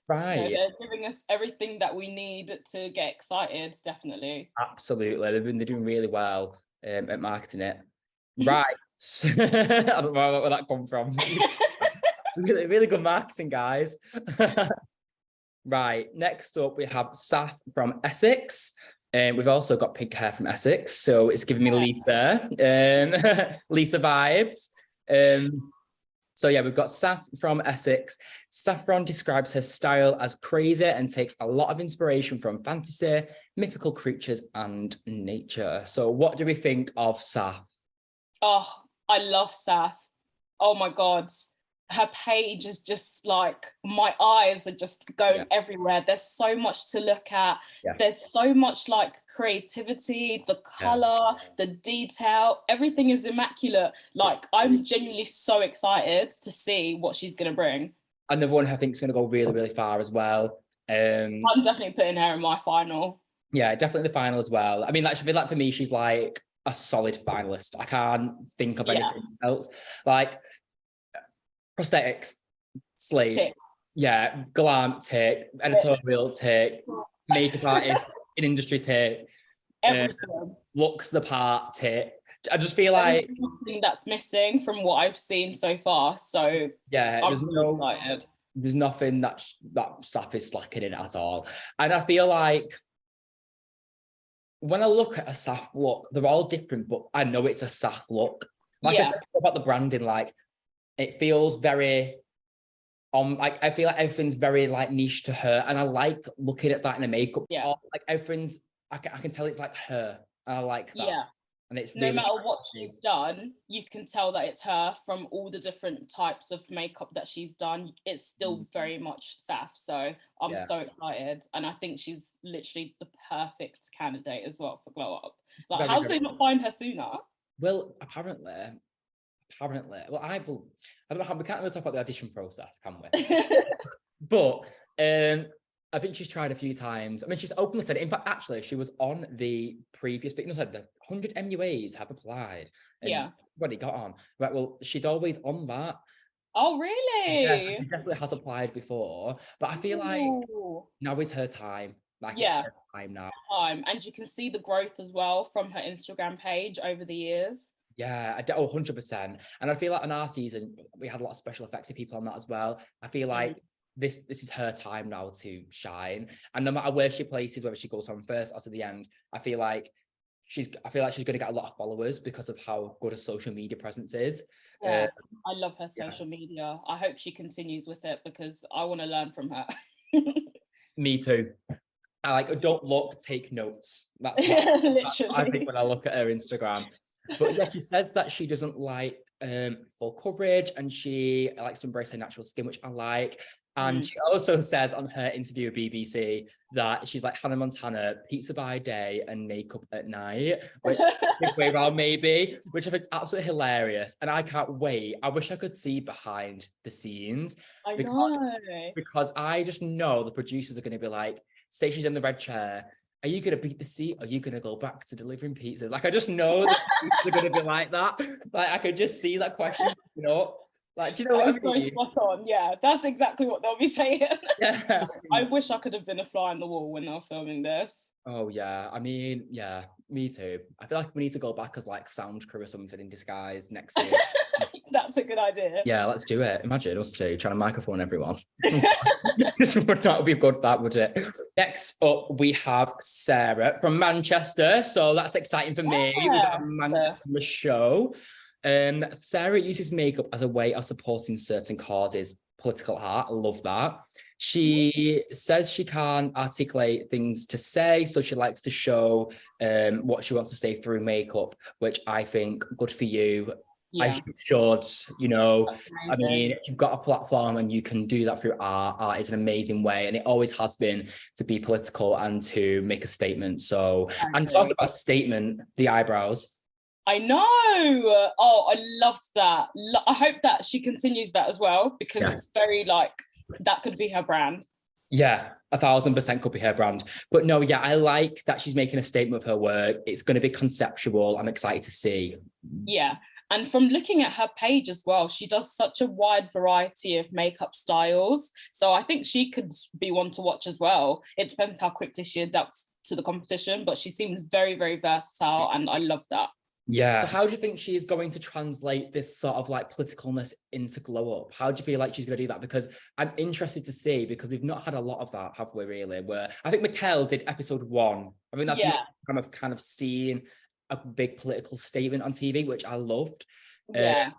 [SPEAKER 1] right.
[SPEAKER 2] No, they're giving us everything that we need to get excited, definitely.
[SPEAKER 1] Absolutely. They're doing really well at marketing it. Right. I don't know where that come from. really, really good marketing, guys. Right. Next up, we have Saf from Essex. We've also got pink hair from Essex. So it's giving me Lisa. Lisa vibes. So yeah, we've got Saf from Essex. Saffron describes her style as crazy and takes a lot of inspiration from fantasy, mythical creatures, and nature. So what do we think of Saf?
[SPEAKER 2] Oh, I love Saf. Oh my God. Her page is just like, my eyes are just going everywhere. There's so much to look at. There's so much like creativity, the color, the detail, everything is immaculate. Like I'm genuinely so excited to see what she's going to bring.
[SPEAKER 1] Another one I think is going to go really, really far as well.
[SPEAKER 2] I'm definitely putting her in my final.
[SPEAKER 1] Yeah, definitely the final as well. I mean, like, for me, she's like a solid finalist. I can't think of anything else. Like, prosthetics, slave, glam tick, editorial tick, makeup artist, in industry tick, looks the part tick. I just feel like
[SPEAKER 2] there's nothing that's missing from what I've seen so far. So
[SPEAKER 1] there's nothing that Saf is slacking in at all. And I feel like when I look at a Saf look, they're all different, but I know it's a Saf look. Like I said about the branding, like it feels very like I feel like everything's very like niche to her, and I like looking at that in the makeup. Like everything's I can tell it's like her, and I like that. And it's
[SPEAKER 2] no matter what she's done, you can tell that it's her from all the different types of makeup that she's done. It's still very much Saf. So I'm so excited. And I think she's literally the perfect candidate as well for Glow Up. Like, how did they not find her sooner?
[SPEAKER 1] Well, apparently. Well, I don't know how we can't really talk about the audition process, can we? But I think she's tried a few times. I mean, she's openly said it. In fact, actually, she was on the previous, but said the 100 MUAs have applied. And what it got on. Right, well, she's always on that.
[SPEAKER 2] Oh, really?
[SPEAKER 1] Yeah, she definitely has applied before. But I feel like now is her time. Like, it's her time now.
[SPEAKER 2] And you can see the growth as well from her Instagram page over the years.
[SPEAKER 1] Yeah, 100%. And I feel like in our season, we had a lot of special effects people on that as well. I feel like this is her time now to shine. And no matter where she places, whether she goes on first or to the end, I feel like she's going to get a lot of followers because of how good a social media presence is.
[SPEAKER 2] Yeah, I love her social media. I hope she continues with it because I want to learn from her.
[SPEAKER 1] Me too. I don't look, take notes. That's what
[SPEAKER 2] literally.
[SPEAKER 1] I think when I look at her Instagram. But yeah, she says that she doesn't like full coverage, and she likes to embrace her natural skin, which I like. And she also says on her interview with BBC that she's like Hannah Montana, pizza by day and makeup at night, which way around maybe, which I think is absolutely hilarious. And I can't wait. I wish I could see behind the scenes because I just know the producers are going to be like, say she's in the red chair, are you going to beat the seat? Or are you going to go back to delivering pizzas? Like, I just know that they're going to be like that. Like, I could just see that question, you know? Like, do you know what I mean?
[SPEAKER 2] So spot on. Yeah, that's exactly what they'll be saying.
[SPEAKER 1] Yeah.
[SPEAKER 2] I wish I could have been a fly on the wall when they were filming this.
[SPEAKER 1] Oh, yeah. I mean, yeah, me too. I feel like we need to go back as like sound crew or something in disguise next year.
[SPEAKER 2] That's a good idea.
[SPEAKER 1] Yeah, let's do it. Imagine us two trying to microphone everyone. That would be good, that would it? Next up, we have Sarah from Manchester. So that's exciting for me. We've got a man on the show. Sarah uses makeup as a way of supporting certain causes, political art. I love that. She says she can't articulate things to say, so she likes to show what she wants to say through makeup, which I think good for you. Yeah. I should, you know, I mean, if you've got a platform and you can do that through art is an amazing way, and it always has been, to be political and to make a statement. So, and talking about a statement, the eyebrows.
[SPEAKER 2] I know. Oh, I loved that. I hope that she continues that as well, because it's very like, that could be her brand.
[SPEAKER 1] Yeah, 1000% could be her brand. But no, yeah, I like that she's making a statement of her work. It's going to be conceptual. I'm excited to see.
[SPEAKER 2] Yeah. And from looking at her page as well, she does such a wide variety of makeup styles. So I think she could be one to watch as well. It depends how quickly she adapts to the competition, but she seems very, very versatile, and I love that.
[SPEAKER 1] Yeah. So how do you think she is going to translate this sort of like politicalness into Glow Up? How do you feel like she's going to do that? Because I'm interested to see, because we've not had a lot of that, have we really? Where I think Mikkel did episode 1. I mean, that's kind of seen a big political statement on TV, which I loved.
[SPEAKER 2] Yeah.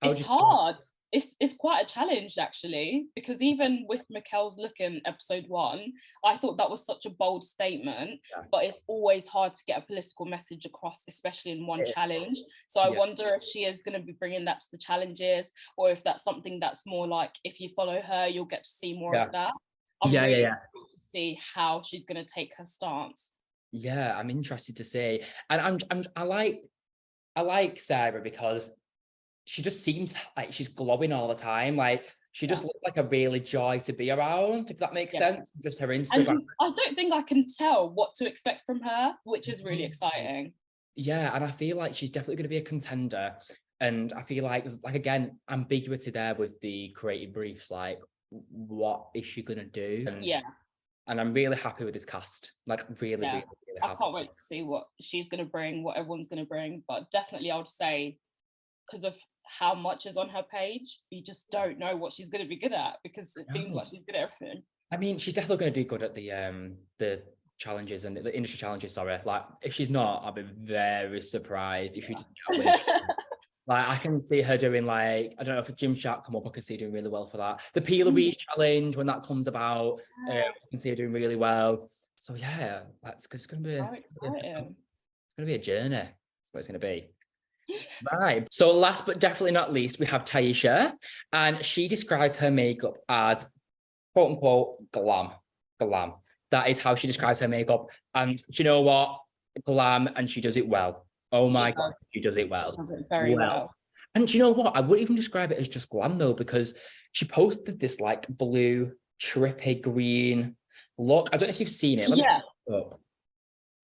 [SPEAKER 2] It's hard. It's quite a challenge, actually, because even with Mikkel's look in episode 1, I thought that was such a bold statement, but it's always hard to get a political message across, especially in one challenge. So I wonder if she is going to be bringing that to the challenges, or if that's something that's more like, if you follow her, you'll get to see more of that. I'm really interested to see how she's going to take her stance.
[SPEAKER 1] Yeah, I'm interested to see. And I like Sarah because she just seems like she's glowing all the time. Like, she just looks like a really joy to be around, if that makes sense. Just her Instagram.
[SPEAKER 2] And I don't think I can tell what to expect from her, which is really exciting.
[SPEAKER 1] Yeah, and I feel like she's definitely going to be a contender. And I feel like there's, like, again, ambiguity there with the creative briefs. Like, what is she going to do? And I'm really happy with this cast. Like, really happy.
[SPEAKER 2] I can't wait to see what she's going to bring, what everyone's going to bring. But definitely, I would say, because of how much is on her page, you just don't know what she's going to be good at, because it seems like she's good at everything.
[SPEAKER 1] I mean, she's definitely going to do good at the challenges and the industry challenges. Sorry, like, if she's not, I'll be very surprised if she didn't win. Like, I can see her doing, like, I don't know if a Gymshark come up, I can see her doing really well for that. The Peel-A-Wee challenge, when that comes about, I can see her doing really well. So yeah, it's going to be a journey. That's what it's going to be. Right. So last but definitely not least, we have Taisha, and she describes her makeup as quote unquote glam. That is how she describes her makeup. And do you know what? Glam, and she does it well. Oh my God, she does it well.
[SPEAKER 2] Does it very well.
[SPEAKER 1] And do you know what? I wouldn't even describe it as just glam though, because she posted this like blue, trippy green look. I don't know if you've seen it.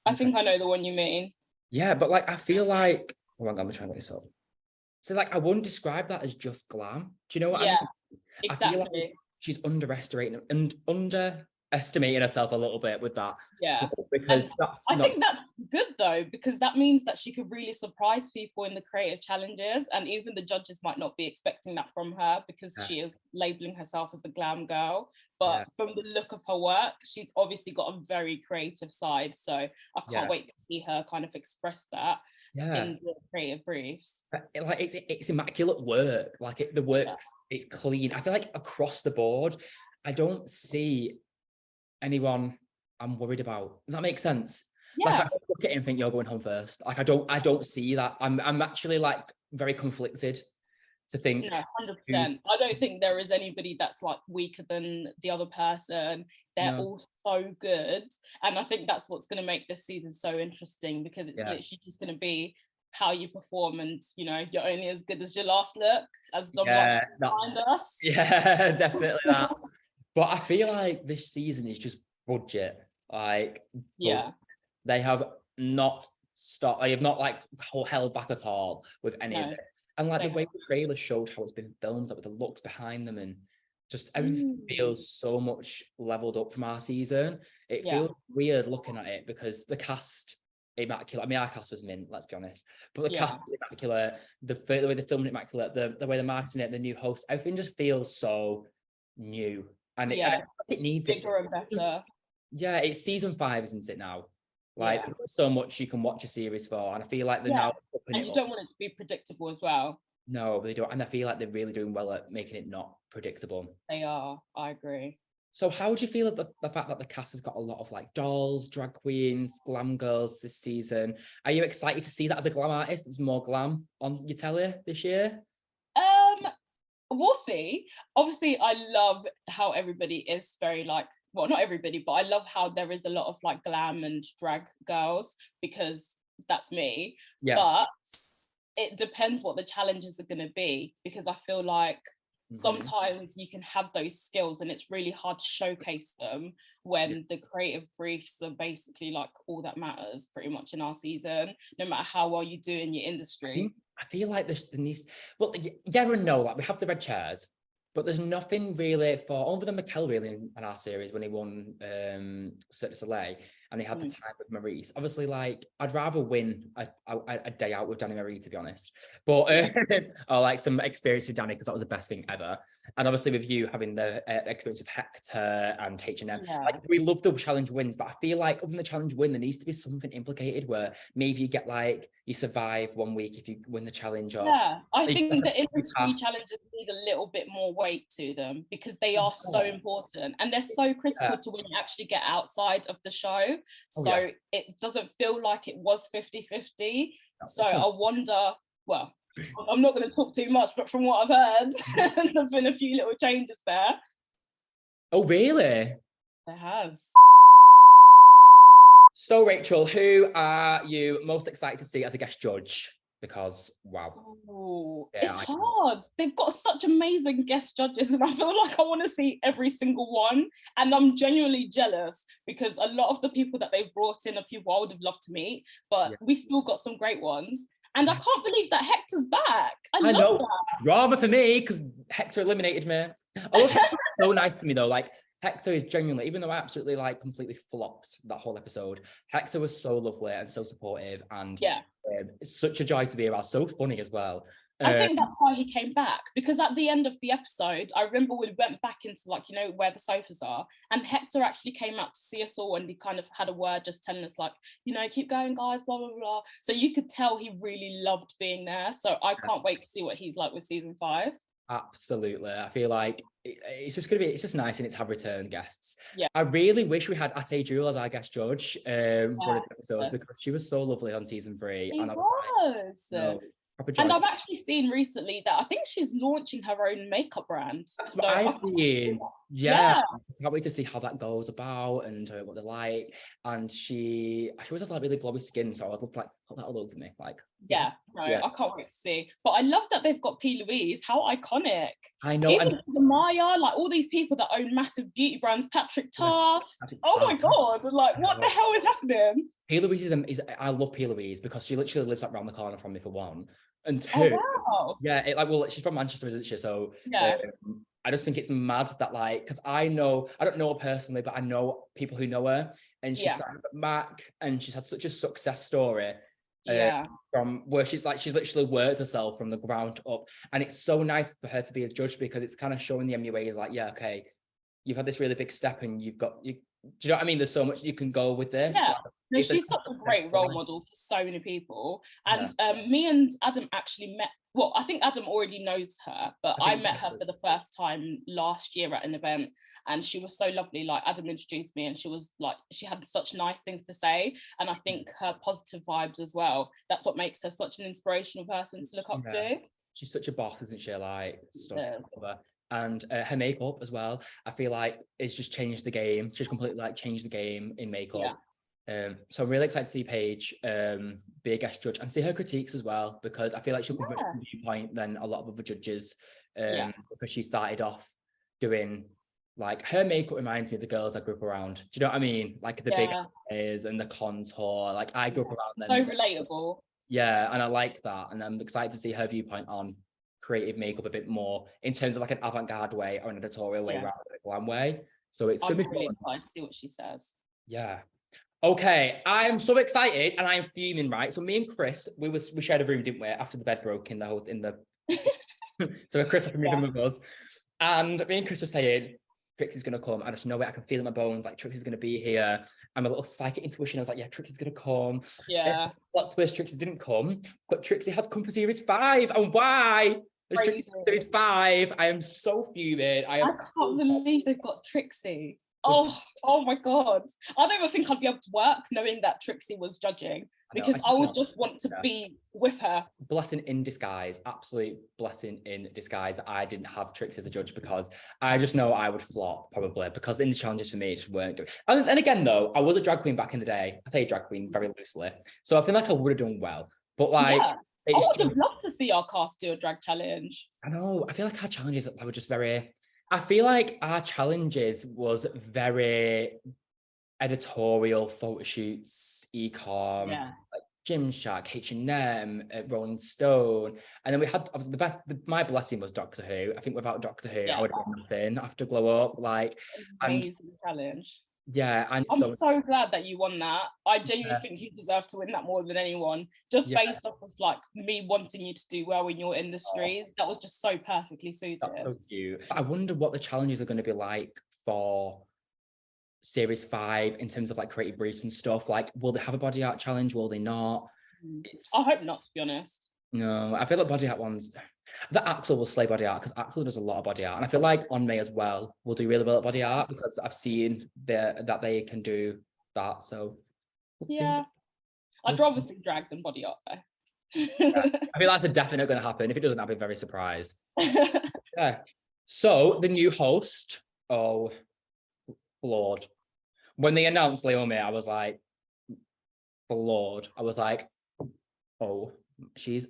[SPEAKER 2] I think I know the one you mean.
[SPEAKER 1] Yeah, but like, I feel like, oh, I'm trying to get this up. So like, I wouldn't describe that as just glam. Do you know what I mean?
[SPEAKER 2] Exactly.
[SPEAKER 1] I feel like she's underestimating herself a little bit with that.
[SPEAKER 2] Yeah.
[SPEAKER 1] Because
[SPEAKER 2] I think that's good though, because that means that she could really surprise people in the creative challenges, and even the judges might not be expecting that from her, because she is labeling herself as the glam girl. But from the look of her work, she's obviously got a very creative side. So I can't wait to see her kind of express that. In the creative briefs.
[SPEAKER 1] Like, it's immaculate work. Like, the work's it's clean. I feel like across the board, I don't see anyone I'm worried about. Does that make sense?
[SPEAKER 2] Yeah.
[SPEAKER 1] Like, look at it and think you're going home first. Like, I don't see that. I'm actually like very conflicted to think.
[SPEAKER 2] No, 100%. I don't think there is anybody that's like weaker than the other person. They're all so good. And I think that's what's going to make this season so interesting, because it's literally just going to be how you perform, and you know, you're only as good as your last look, as Dom likes to remind us.
[SPEAKER 1] Yeah, definitely that. But I feel like this season is just budget. Like, they have not stopped. They have not like held back at all with any of it. And like the way the trailer showed how it's been filmed, like with the looks behind them, and just everything feels so much leveled up from our season. It feels weird looking at it because the cast, immaculate. I mean, our cast was mint, let's be honest. But the cast is immaculate. The way they filmed it, immaculate. The way they're marketing it, the new host, everything just feels so new. And it needs it.
[SPEAKER 2] Bigger and better.
[SPEAKER 1] Yeah, it's season 5, isn't it now? Like, there's so much you can watch a series for, and I feel like they're now upping
[SPEAKER 2] and you don't want it to be predictable as well.
[SPEAKER 1] No, they don't, and I feel like they're really doing well at making it not predictable.
[SPEAKER 2] They are. I agree.
[SPEAKER 1] So, how do you feel about the fact that the cast has got a lot of like dolls, drag queens, glam girls this season? Are you excited to see that as a glam artist? There's more glam on your telly this year.
[SPEAKER 2] We'll see. Obviously, I love how everybody is very like, well, not everybody, but I love how there is a lot of like glam and drag girls, because that's me. But it depends what the challenges are going to be, because I feel like sometimes you can have those skills and it's really hard to showcase them when the creative briefs are basically like all that matters pretty much in our season, no matter how well you do in your industry.
[SPEAKER 1] I feel like there's well, yeah and no, like we have the red chairs, but there's nothing really for, other than Mikel really in our series when he won Cirque du Soleil, and he had the time with Maurice. Obviously, like, I'd rather win a day out with Danny Marie, to be honest. But or like some experience with Danny, because that was the best thing ever. And obviously with you having the experience of Hector and H&M, like, we love the challenge wins, but I feel like other than the challenge win, there needs to be something implicated where maybe you get like, you survive 1 week if you win the challenge. Or
[SPEAKER 2] I think the industry challenges need a little bit more weight to them, because they are so important and they're so critical to when you actually get outside of the show. So it doesn't feel like it was 50-50. So I wonder, well, I'm not going to talk too much, but from what I've heard, there's been a few little changes there.
[SPEAKER 1] Oh, really?
[SPEAKER 2] There has.
[SPEAKER 1] So, Rachel, who are you most excited to see as a guest judge? Because, wow.
[SPEAKER 2] It's hard. They've got such amazing guest judges, and I feel like I want to see every single one. And I'm genuinely jealous, because a lot of the people that they've brought in are people I would have loved to meet, but we still got some great ones. And I can't believe that Hector's back. I love that.
[SPEAKER 1] Drama for me, because Hector eliminated me. Oh, Hector's so nice to me though. Like, Hector is genuinely, even though I absolutely like completely flopped that whole episode, Hector was so lovely and so supportive, and it's such a joy to be around. So funny as well.
[SPEAKER 2] I think that's why he came back, because at the end of the episode, I remember we went back into, like, you know, where the sofas are, and Hector actually came out to see us all, and he kind of had a word just telling us, like, you know, keep going, guys, blah, blah, blah. So you could tell he really loved being there. So I can't wait to see what he's like with season 5.
[SPEAKER 1] Absolutely. I feel like it's just nice, and it's have return guests. I really wish we had Ate Jewel as our guest judge for the episodes, because she was so lovely on season 3.
[SPEAKER 2] She
[SPEAKER 1] and
[SPEAKER 2] was.
[SPEAKER 1] No,
[SPEAKER 2] and I've actually seen recently that I think she's launching her own makeup brand.
[SPEAKER 1] That's what I've seen. I can't wait to see how that goes about and what they're like. And she always has like really glowy skin, so I'd love to like put that all over me. Like, I can't wait to see. But I love that they've got P. Louise. How iconic! I know.
[SPEAKER 2] Even Maya, like all these people that own massive beauty brands. Patrick Tar. Oh my god! Like, what the hell is happening?
[SPEAKER 1] P. Louise is I love P. Louise, because she literally lives like around the corner from me, for one. And 2, she's from Manchester, isn't she? So I just think it's mad that, like, because I don't know her personally, but I know people who know her, and she's started at Mac, and she's had such a success story. From where she's literally worked herself from the ground up, and it's so nice for her to be a judge, because it's kind of showing the MUAs like, you've had this really big step, and do you know what I mean? There's so much you can go with this.
[SPEAKER 2] She's such a great role model for so many people. And me and Adam actually met well, I think Adam already knows her, but I met her for the first time last year at an event, and she was so lovely. Like, Adam introduced me, and she was like, she had such nice things to say, and I think her positive vibes as well. That's what makes her such an inspirational person to look up to.
[SPEAKER 1] She's such a boss, isn't she? Like, stuff.
[SPEAKER 2] Yeah.
[SPEAKER 1] And her makeup as well, I feel like it's just changed the game. She's completely like changed the game in makeup. So I'm really excited to see Paige be a guest judge and see her critiques as well, because I feel like she'll come from a different viewpoint than a lot of other judges, because she started off doing, like, her makeup reminds me of the girls I grew up around. Do you know what I mean? Like the big eyes and the contour. Like, I grew up around them.
[SPEAKER 2] So relatable.
[SPEAKER 1] Yeah, and I like that, and I'm excited to see her viewpoint on creative makeup a bit more in terms of like an avant-garde way or an editorial way rather than a glam way. So it's going to be
[SPEAKER 2] really excited to see what she says.
[SPEAKER 1] Yeah. Okay, I'm so excited and I'm fuming, right? So me and Chris, we shared a room, didn't we? After the bed broke in the so Chris had to move in with us, and me and Chris were saying, Trixie's gonna come. I just know it. I can feel it in my bones. Like, Trixie's gonna be here. I'm a little psychic intuition. I was like, yeah, Trixie's gonna come.
[SPEAKER 2] Yeah.
[SPEAKER 1] Plot twist, Trixie didn't come, but Trixie has come for series 5. And why? There's Trixie series 5. I am so fuming. I
[SPEAKER 2] can't believe they've got Trixie. Oh my God. I don't even think I'd be able to work knowing that Trixie was judging, because I would just want to be with her.
[SPEAKER 1] Blessing in disguise, absolute blessing in disguise that I didn't have Trixie as a judge, because I just know I would flop probably, because in the challenges for me it just weren't doing. And again though, I was a drag queen back in the day. I say drag queen very loosely, so I feel like I would have done well, but like
[SPEAKER 2] I would have loved to see our cast do a drag challenge.
[SPEAKER 1] I know, I feel like our challenges were just very, I feel like our challenges was very editorial, photo shoots, ecom, like Gymshark, H&M, Rolling Stone, and then we had obviously my blessing was Doctor Who. I think without Doctor Who, I would have been nothing after Glow Up. Like,
[SPEAKER 2] amazing challenge.
[SPEAKER 1] Yeah, and
[SPEAKER 2] I'm so glad that you won that. I genuinely think you deserve to win that more than anyone, just based off of like me wanting you to do well in your industry. That was just so perfectly suited.
[SPEAKER 1] That's so cute. I wonder what the challenges are going to be like for series 5 in terms of like creative briefs and stuff. Like, will they have a body art challenge? Will they not?
[SPEAKER 2] I hope not, to be honest.
[SPEAKER 1] No, I feel like body art ones, that Axel will slay body art, because Axel does a lot of body art, and I feel like On May as well will do really well at body art, because I've seen that they can do that. So
[SPEAKER 2] I'd rather see drag than body art though.
[SPEAKER 1] I feel that's a definite going to happen. If it doesn't, I'll be very surprised. So the new host, flawed. When they announced Leomi, I was like, flawed. I was like, she's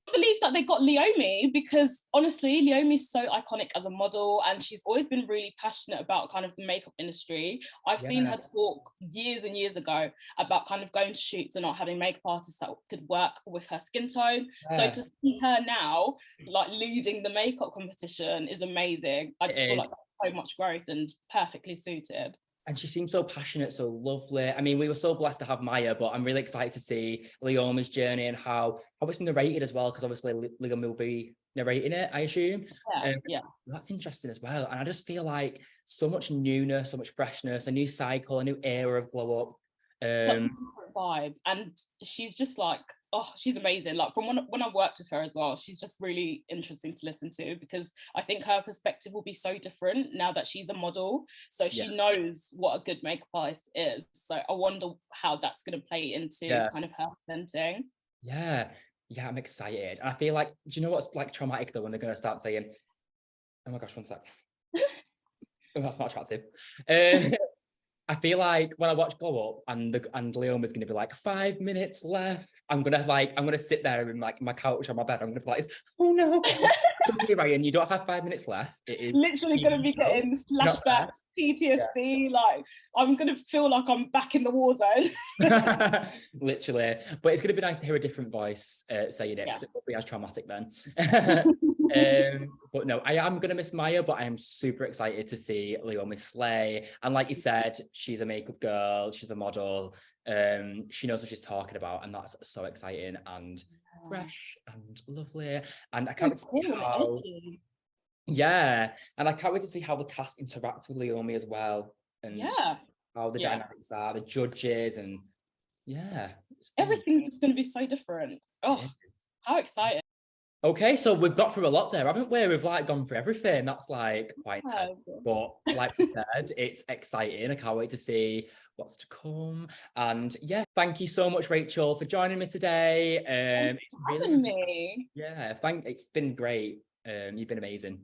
[SPEAKER 2] I believe that they got Leomi, because honestly, Leomi's so iconic as a model, and she's always been really passionate about kind of the makeup industry. I've seen her talk years and years ago about kind of going to shoots and not having makeup artists that could work with her skin tone. So to see her now like leading the makeup competition is amazing. I just feel like so much growth and perfectly suited.
[SPEAKER 1] And she seems so passionate, so lovely. I mean, we were so blessed to have Maya, but I'm really excited to see Leomi's journey and how it's narrated as well, because obviously Leomi will be narrating it, I assume. That's interesting as well. And I just feel like so much newness, so much freshness, a new cycle, a new era of Glow Up.
[SPEAKER 2] Such a different vibe. And she's just like, she's amazing. Like, from when I've worked with her as well, she's just really interesting to listen to, because I think her perspective will be so different now that she's a model. So she knows what a good makeup artist is. So I wonder how that's going to play into kind of her presenting.
[SPEAKER 1] Yeah, I'm excited. And I feel like, do you know what's like traumatic though, when they're going to start saying, oh my gosh, one sec. That's not attractive. I feel like when I watch Glow Up and Leomi's going to be like 5 minutes left, I'm gonna sit there in like my couch on my bed. I'm gonna be like, oh no, Ryan, you don't have 5 minutes left. It is
[SPEAKER 2] literally gonna be getting flashbacks, PTSD. Like, I'm gonna feel like I'm back in the war zone.
[SPEAKER 1] Literally, but it's gonna be nice to hear a different voice saying it, because it won't be as traumatic then. But no, I am gonna miss Maya, but I am super excited to see Leomi slay. And like you said, she's a makeup girl, she's a model. She knows what she's talking about, and that's so exciting and fresh and lovely. And I can't wait to see how and I can't wait to see how the cast interacts with Leomi as well, and how the dynamics are, the judges, and everything's
[SPEAKER 2] just going to be so different. How exciting.
[SPEAKER 1] Okay, so we've got through a lot there, haven't we? We've like gone through everything. That's like quite intense. But like we said, it's exciting. I can't wait to see what's to come. And yeah, thank you so much, Rachel, for joining me today. It's really
[SPEAKER 2] me.
[SPEAKER 1] Yeah, it's been great. You've been amazing.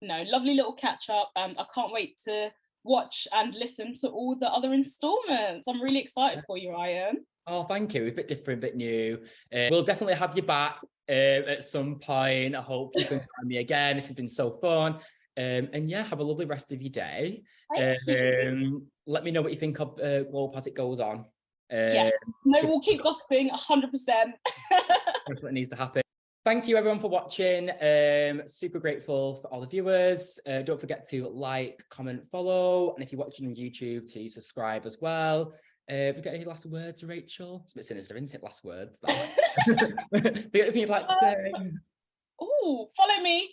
[SPEAKER 2] No, lovely little catch up, and I can't wait to watch and listen to all the other installments. I'm really excited for you, Ryan.
[SPEAKER 1] Oh, thank you. A bit different, a bit new. We'll definitely have you back at some point. I hope you can join me again. This has been so fun. And yeah, have a lovely rest of your day.
[SPEAKER 2] Thank you.
[SPEAKER 1] Let me know what you think of Globe as it goes on.
[SPEAKER 2] Yes, no, we'll keep gossiping 100%.
[SPEAKER 1] That's what needs to happen. Thank you everyone for watching. Super grateful for all the viewers. Don't forget to like, comment, follow. And if you're watching on YouTube, to subscribe as well. Have you got any last words, Rachel? It's a bit sinister, isn't it? Last words. Have you got anything you'd like to say?
[SPEAKER 2] Oh, follow me.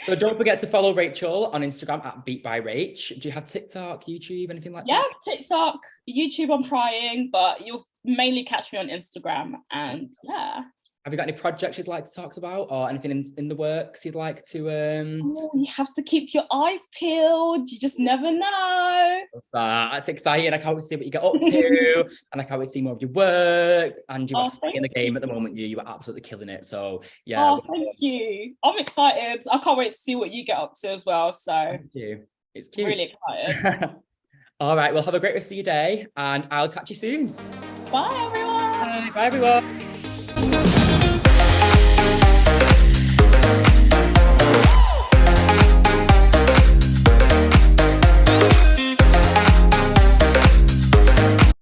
[SPEAKER 1] So don't forget to follow Rachel on Instagram at @BeatByRach. Do you have TikTok, YouTube, anything like that?
[SPEAKER 2] Yeah, TikTok, YouTube I'm trying, but you'll mainly catch me on Instagram. And yeah.
[SPEAKER 1] Have you got any projects you'd like to talk about, or anything in the works you'd like to
[SPEAKER 2] Oh, you have to keep your eyes peeled. You just never know.
[SPEAKER 1] That's exciting. I can't wait to see what you get up to. And I can't wait to see more of your work. And you are in the game at the moment. You are absolutely killing it. So yeah.
[SPEAKER 2] Oh, thank you. I'm excited. I can't wait to see what you get up to as well. So
[SPEAKER 1] thank you. It's cute.
[SPEAKER 2] Really excited.
[SPEAKER 1] All right. Well, have a great rest of your day, and I'll catch you soon.
[SPEAKER 2] Bye, everyone.
[SPEAKER 1] Bye everyone.